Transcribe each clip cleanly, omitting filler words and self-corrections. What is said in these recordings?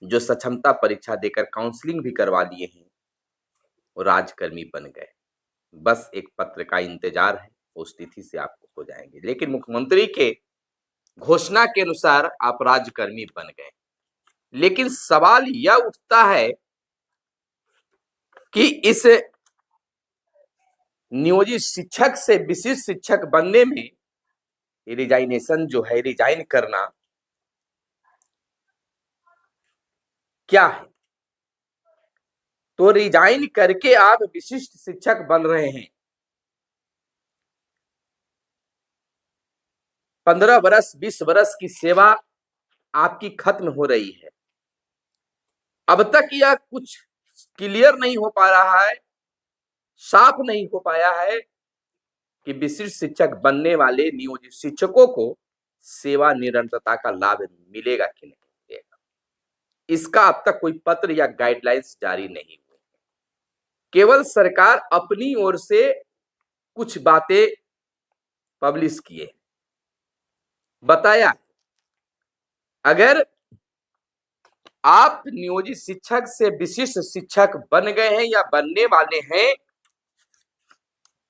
जो सक्षमता परीक्षा देकर काउंसलिंग भी करवा लिए हैं, वो राजकर्मी बन गए। बस एक पत्र का इंतजार है, उस तिथि से आपको हो जाएंगे। लेकिन मुख्यमंत्री के घोषणा के अनुसार आप राजकर्मी बन गए। लेकिन सवाल यह उठता है कि इस नियोजित शिक्षक से विशिष्ट शिक्षक बनने में रिजाइनेशन जो है, रिजाइन करना क्या है? तो रिजाइन करके आप विशिष्ट शिक्षक बन रहे हैं। 15 वर्ष 20 वर्ष की सेवा आपकी खत्म हो रही है। अब तक यह कुछ क्लियर नहीं हो पा रहा है, साफ नहीं हो पाया है कि विशिष्ट शिक्षक बनने वाले नियोजित शिक्षकों को सेवा निरंतरता का लाभ मिलेगा कि नहीं मिलेगा। इसका अब तक कोई पत्र या गाइडलाइंस जारी नहीं हुए। केवल सरकार अपनी ओर से कुछ बातें पब्लिश किए, बताया अगर आप नियोजित शिक्षक से विशिष्ट शिक्षक बन गए हैं या बनने वाले हैं,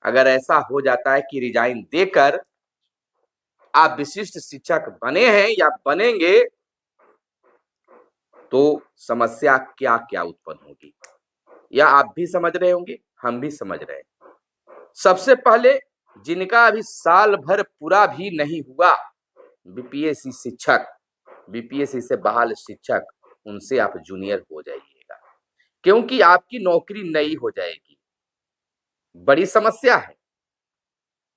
अगर ऐसा हो जाता है कि रिजाइन देकर आप विशिष्ट शिक्षक बने हैं या बनेंगे, तो समस्या क्या क्या उत्पन्न होगी, या आप भी समझ रहे होंगे, हम भी समझ रहे हैं। सबसे पहले जिनका अभी साल भर पूरा भी नहीं हुआ बीपीएससी शिक्षक, बीपीएससी से बहाल शिक्षक, उनसे आप जूनियर हो जाइएगा, क्योंकि आपकी नौकरी नई हो जाएगी। बड़ी समस्या है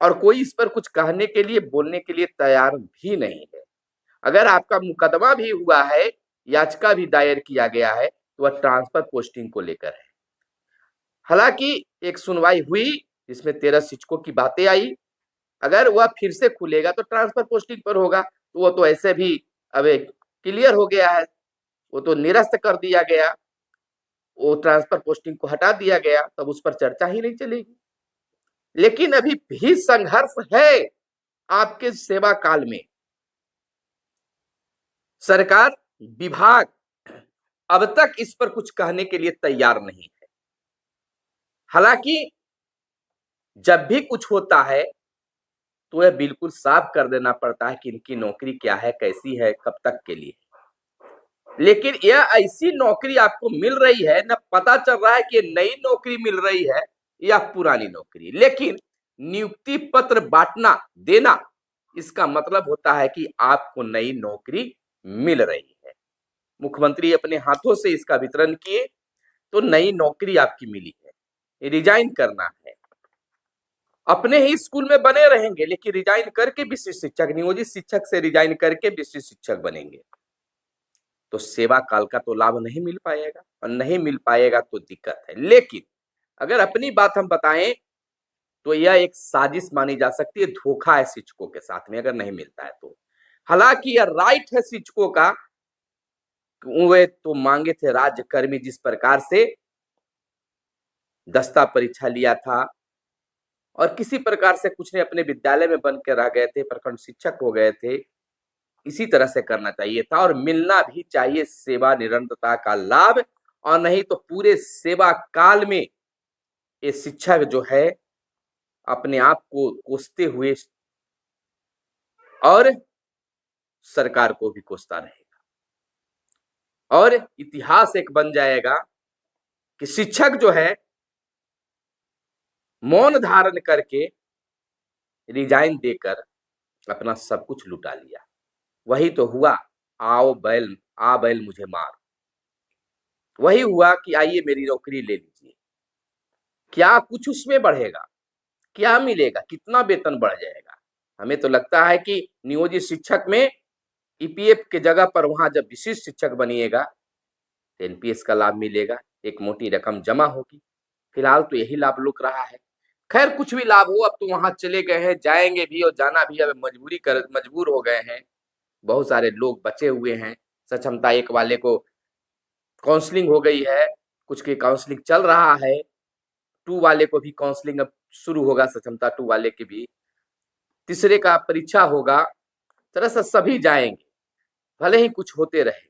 और कोई इस पर कुछ कहने के लिए, बोलने के लिए तैयार भी नहीं है। अगर आपका मुकदमा भी हुआ है, याचिका भी दायर किया गया है, तो वह ट्रांसफर पोस्टिंग को लेकर है। हालांकि एक सुनवाई हुई जिसमें 13 शिक्षकों की बातें आई। अगर वह फिर से खुलेगा तो ट्रांसफर पोस्टिंग पर होगा, तो वो तो ऐसे भी अब क्लियर हो गया है, वो तो निरस्त कर दिया गया, वो ट्रांसफर पोस्टिंग को हटा दिया गया, तब उस पर चर्चा ही नहीं चलेगी। लेकिन अभी भी संघर्ष है आपके सेवा काल में। सरकार, विभाग अब तक इस पर कुछ कहने के लिए तैयार नहीं है। हालांकि जब भी कुछ होता है तो यह बिल्कुल साफ कर देना पड़ता है कि इनकी नौकरी क्या है, कैसी है, कब तक के लिए। लेकिन यह ऐसी नौकरी आपको मिल रही है, न पता चल रहा है कि नई नौकरी मिल रही है या पुरानी नौकरी। लेकिन नियुक्ति पत्र बांटना, देना, इसका मतलब होता है कि आपको नई नौकरी मिल रही है। मुख्यमंत्री अपने हाथों से इसका वितरण किए, तो नई नौकरी आपकी मिली है। रिजाइन करना है, अपने ही स्कूल में बने रहेंगे, लेकिन रिजाइन करके विशिष्ट शिक्षक, नियोजित शिक्षक से रिजाइन करके विशिष्ट शिक्षक बनेंगे, तो सेवा काल का तो लाभ नहीं मिल पाएगा, और नहीं मिल पाएगा तो दिक्कत है। लेकिन अगर अपनी बात हम बताएं तो यह एक साजिश मानी जा सकती है, धोखा है शिक्षकों के साथ में अगर नहीं मिलता है तो। हालांकि यह राइट है शिक्षकों का, वे तो मांगे थे राज्यकर्मी, जिस प्रकार से दस्ता परीक्षा लिया था और किसी प्रकार से कुछ ने अपने विद्यालय में बन के रह गए थे, प्रखंड शिक्षक हो गए थे, इसी तरह से करना चाहिए था और मिलना भी चाहिए सेवा निरंतरता का लाभ। और नहीं तो पूरे सेवा काल में ये शिक्षक जो है अपने आप को कोसते हुए और सरकार को भी कोसता रहेगा, और इतिहास एक बन जाएगा कि शिक्षक जो है मौन धारण करके रिजाइन देकर अपना सब कुछ लुटा लिया। वही तो हुआ, आओ बैल, आ बैल मुझे मार। वही हुआ कि आइए मेरी नौकरी ले लीजिए। क्या कुछ उसमें बढ़ेगा? क्या मिलेगा? कितना वेतन बढ़ जाएगा? हमें तो लगता है कि नियोजित शिक्षक में ईपीएफ के जगह पर वहां जब विशिष्ट शिक्षक बनिएगा तो एनपीएस का लाभ मिलेगा, एक मोटी रकम जमा होगी। फिलहाल तो यही लाभ लुक रहा है। खैर कुछ भी लाभ हो, अब तो वहां चले गए हैं, जाएंगे भी और जाना भी अब मजबूर हो गए हैं। बहुत सारे लोग बचे हुए हैं। सक्षमता एक वाले को काउंसलिंग हो गई है, कुछ की काउंसलिंग चल रहा है, 2 वाले को भी काउंसलिंग अब शुरू होगा, सक्षमता 2 वाले की भी, तीसरे का परीक्षा होगा। तरह से सभी जाएंगे, भले ही कुछ होते रहे।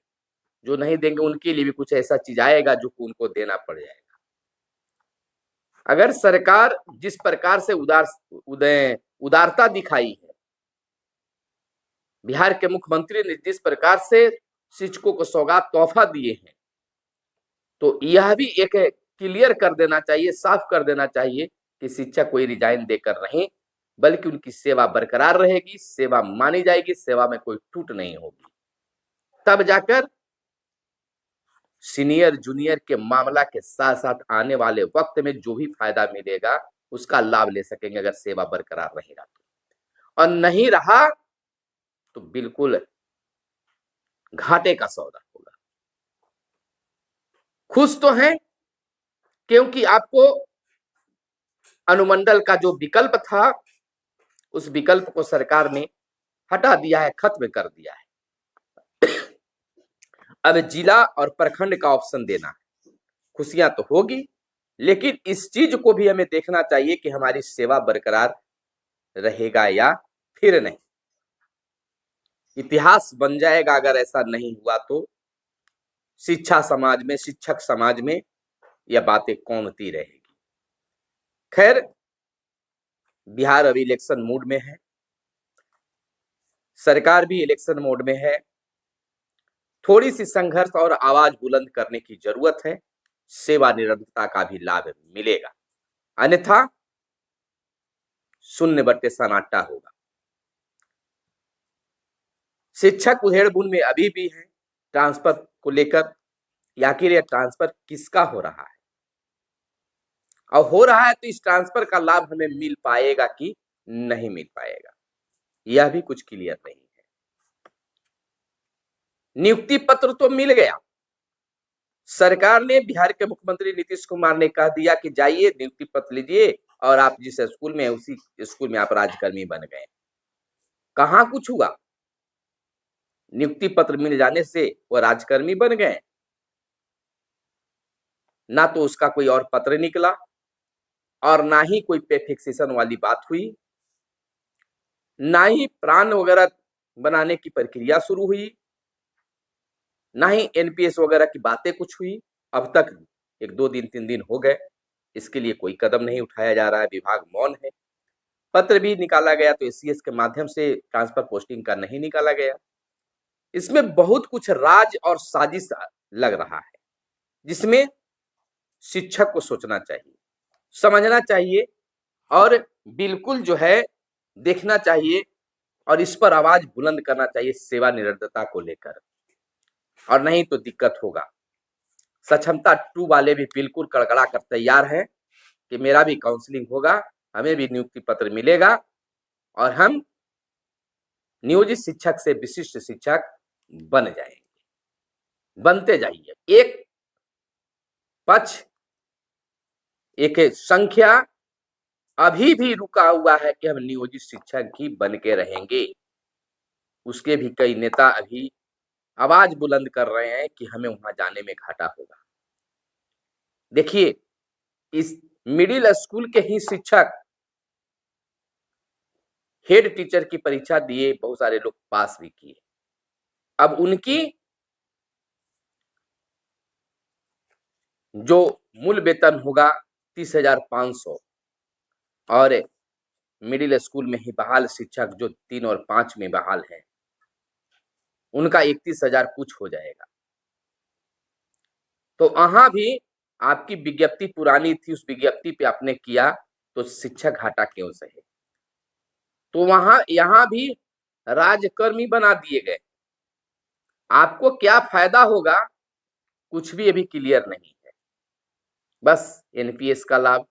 जो नहीं देंगे उनके लिए भी कुछ ऐसा चीज आएगा जो उनको देना पड़ जाएगा। अगर सरकार जिस प्रकार से उदारता दिखाई है, बिहार के मुख्यमंत्री ने जिस प्रकार से शिक्षकों को सौगात तोहफा दिए हैं, तो यह भी एक क्लियर कर देना चाहिए, साफ कर देना चाहिए कि शिक्षक कोई रिजाइन देकर नहीं, बल्कि उनकी सेवा बरकरार रहेगी, सेवा मानी जाएगी, सेवा में कोई टूट नहीं होगी। तब जाकर सीनियर जूनियर के मामला के साथ साथ आने वाले वक्त में जो भी फायदा मिलेगा उसका लाभ ले सकेंगे, अगर सेवा बरकरार रहेगा तो। और नहीं रहा तो बिल्कुल घाटे का सौदा होगा। खुश तो हैं क्योंकि आपको अनुमंडल का जो विकल्प था उस विकल्प को सरकार ने हटा दिया है, खत्म कर दिया है। अब जिला और प्रखंड का ऑप्शन देना है। खुशियां तो होगी, लेकिन इस चीज को भी हमें देखना चाहिए कि हमारी सेवा बरकरार रहेगा या फिर नहीं। इतिहास बन जाएगा अगर ऐसा नहीं हुआ तो। शिक्षा समाज में, शिक्षक समाज में यह बातें कौमती रहेगी। खैर, बिहार अभी इलेक्शन मूड में है, सरकार भी इलेक्शन मोड में है। थोड़ी सी संघर्ष और आवाज बुलंद करने की जरूरत है, सेवा निरंतरता का भी लाभ मिलेगा, अन्यथा शून्य बट्टे सन्नाटा होगा। शिक्षक उधेड़बुन में अभी भी है ट्रांसफर को लेकर। आखिर यह ट्रांसफर किसका हो रहा है, और हो रहा है तो इस ट्रांसफर का लाभ हमें मिल पाएगा कि नहीं मिल पाएगा, यह भी कुछ क्लियर नहीं है। नियुक्ति पत्र तो मिल गया, सरकार ने, बिहार के मुख्यमंत्री नीतीश कुमार ने कह दिया कि जाइए नियुक्ति पत्र लीजिए और आप जिस स्कूल में उसी स्कूल में आप राज्यकर्मी बन गए। कहां कुछ हुआ? नियुक्ति पत्र मिल जाने से वो राज्यकर्मी बन गए? ना तो उसका कोई और पत्र निकला और ना ही कोई पे फिक्सेशन वाली बात हुई, ना ही प्राण वगैरह बनाने की प्रक्रिया शुरू हुई, ना ही एनपीएस वगैरह की बातें कुछ हुई। अब तक 1-2 दिन 3 दिन हो गए, इसके लिए कोई कदम नहीं उठाया जा रहा है, विभाग मौन है। पत्र भी निकाला गया तो एससीएस के माध्यम से ट्रांसफर पोस्टिंग का नहीं निकाला गया। इसमें बहुत कुछ राज और साजिश लग रहा है, जिसमें शिक्षक को सोचना चाहिए, समझना चाहिए और बिल्कुल जो है देखना चाहिए और इस पर आवाज बुलंद करना चाहिए सेवा निरंतरता को लेकर, और नहीं तो दिक्कत होगा। सक्षमता 2 वाले भी बिल्कुल कड़कड़ा कर तैयार हैं कि मेरा भी काउंसलिंग होगा, हमें भी नियुक्ति पत्र मिलेगा और हम नियोजित शिक्षक से विशिष्ट शिक्षक बन जाएंगे। बनते जाइए। एक पक्ष, एक संख्या अभी भी रुका हुआ है कि हम नियोजित शिक्षक ही बन के रहेंगे। उसके भी कई नेता अभी आवाज बुलंद कर रहे हैं कि हमें वहां जाने में घाटा होगा। देखिए, इस मिडिल स्कूल के ही शिक्षक हेड टीचर की परीक्षा दिए, बहुत सारे लोग पास भी किए। अब उनकी जो मूल वेतन होगा 30,500 और मिडिल स्कूल में ही बहाल शिक्षक जो 3 और 5 में बहाल है उनका 31,000 कुछ हो जाएगा। तो वहां भी आपकी विज्ञप्ति पुरानी थी, उस विज्ञप्ति पे आपने किया तो शिक्षक घाटा क्यों सहे? तो वहां यहां भी राज्यकर्मी बना दिए गए। आपको क्या फायदा होगा कुछ भी अभी क्लियर नहीं है। बस एनपीएस का लाभ,